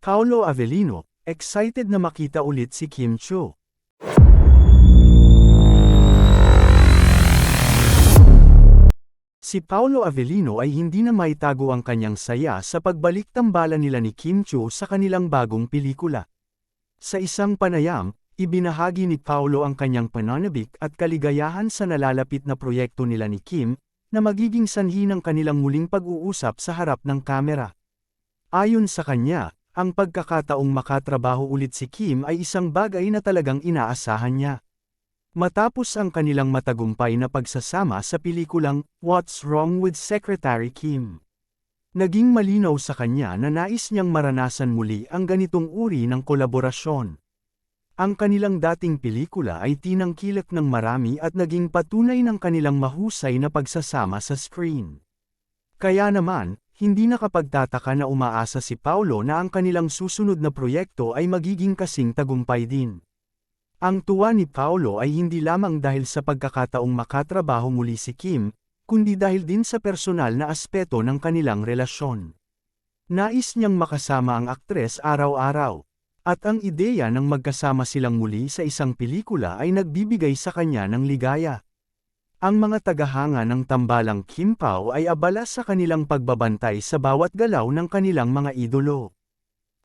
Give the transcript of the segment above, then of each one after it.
Paolo Avellino, excited na makita ulit si Kim Chiu. Si Paolo Avellino ay hindi na maitago ang kanyang saya sa pagbalik-tambalan nila ni Kim Chiu sa kanilang bagong pelikula. Sa isang panayam, ibinahagi ni Paolo ang kanyang pananabik at kaligayahan sa nalalapit na proyekto nila ni Kim, na magiging sanhi ng kanilang muling pag-uusap sa harap ng kamera. Ayon sa kanya, ang pagkakataong makatrabaho ulit si Kim ay isang bagay na talagang inaasahan niya. Matapos ang kanilang matagumpay na pagsasama sa pelikulang What's Wrong with Secretary Kim, naging malinaw sa kanya na nais niyang maranasan muli ang ganitong uri ng kolaborasyon. Ang kanilang dating pelikula ay tinangkilik ng marami at naging patunay ng kanilang mahusay na pagsasama sa screen. Kaya naman, hindi nakapagtataka na umaasa si Paolo na ang kanilang susunod na proyekto ay magiging kasing tagumpay din. Ang tuwa ni Paolo ay hindi lamang dahil sa pagkakataong makatrabaho muli si Kim, kundi dahil din sa personal na aspeto ng kanilang relasyon. Nais niyang makasama ang aktres araw-araw. At ang ideya ng magkasama silang muli sa isang pelikula ay nagbibigay sa kanya ng ligaya. Ang mga tagahanga ng tambalang Kim Pao ay abala sa kanilang pagbabantay sa bawat galaw ng kanilang mga idolo.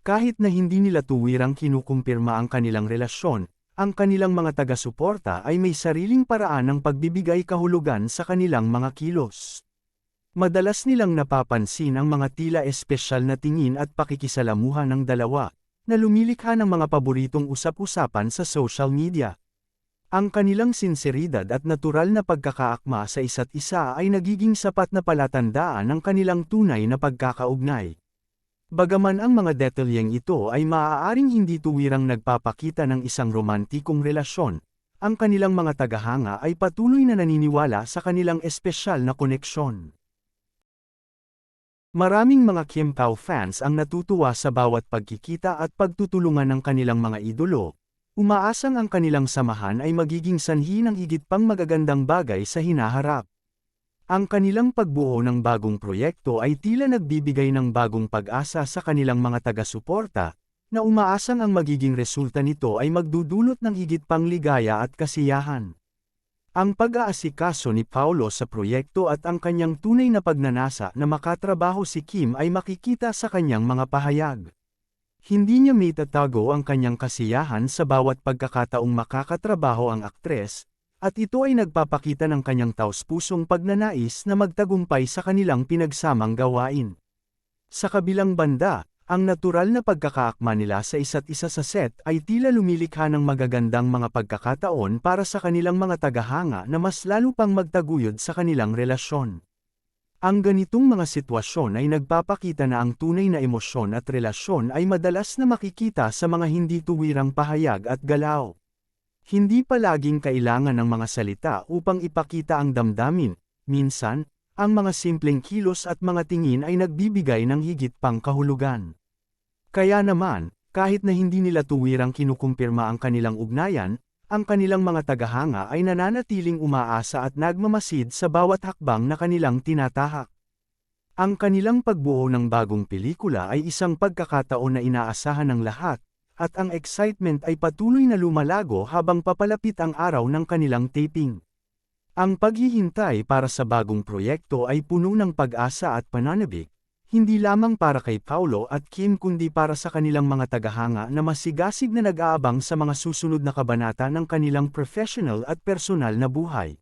Kahit na hindi nila tuwirang kinukumpirma ang kanilang relasyon, ang kanilang mga taga-suporta ay may sariling paraan ng pagbibigay kahulugan sa kanilang mga kilos. Madalas nilang napapansin ang mga tila espesyal na tingin at pakikisalamuha ng dalawa, na lumilikha ng mga paboritong usap-usapan sa social media. Ang kanilang sinseridad at natural na pagkakaakma sa isa't isa ay nagiging sapat na palatandaan ng kanilang tunay na pagkakaugnay. Bagaman ang mga detalyeng ito ay maaaring hindi tuwirang nagpapakita ng isang romantikong relasyon, ang kanilang mga tagahanga ay patuloy na naniniwala sa kanilang espesyal na koneksyon. Maraming mga Kim Pao fans ang natutuwa sa bawat pagkikita at pagtutulungan ng kanilang mga idolo, umaasang ang kanilang samahan ay magiging sanhi ng higit pang magagandang bagay sa hinaharap. Ang kanilang pagbuo ng bagong proyekto ay tila nagbibigay ng bagong pag-asa sa kanilang mga taga-suporta, na umaasang ang magiging resulta nito ay magdudulot ng higit pang ligaya at kasiyahan. Ang pag-aasikaso ni Paolo sa proyekto at ang kanyang tunay na pagnanasa na makatrabaho si Kim ay makikita sa kanyang mga pahayag. Hindi niya maitatago ang kanyang kasiyahan sa bawat pagkakataong makakatrabaho ang aktres, at ito ay nagpapakita ng kanyang taos-pusong pagnanais na magtagumpay sa kanilang pinagsamang gawain. Sa kabilang banda, ang natural na pagkakaakma nila sa isa't isa sa set ay tila lumilikha ng magagandang mga pagkakataon para sa kanilang mga tagahanga na mas lalo pang magtaguyod sa kanilang relasyon. Ang ganitong mga sitwasyon ay nagpapakita na ang tunay na emosyon at relasyon ay madalas na makikita sa mga hindi tuwirang pahayag at galaw. Hindi palaging kailangan ng mga salita upang ipakita ang damdamin, minsan, ang mga simpleng kilos at mga tingin ay nagbibigay ng higit pang kahulugan. Kaya naman, kahit na hindi nila tuwirang kinukumpirma ang kanilang ugnayan, ang kanilang mga tagahanga ay nananatiling umaasa at nagmamasid sa bawat hakbang na kanilang tinatahak. Ang kanilang pagbuo ng bagong pelikula ay isang pagkakataon na inaasahan ng lahat, at ang excitement ay patuloy na lumalago habang papalapit ang araw ng kanilang taping. Ang paghihintay para sa bagong proyekto ay puno ng pag-asa at pananabik, hindi lamang para kay Paolo at Kim kundi para sa kanilang mga tagahanga na masigasig na nag-aabang sa mga susunod na kabanata ng kanilang professional at personal na buhay.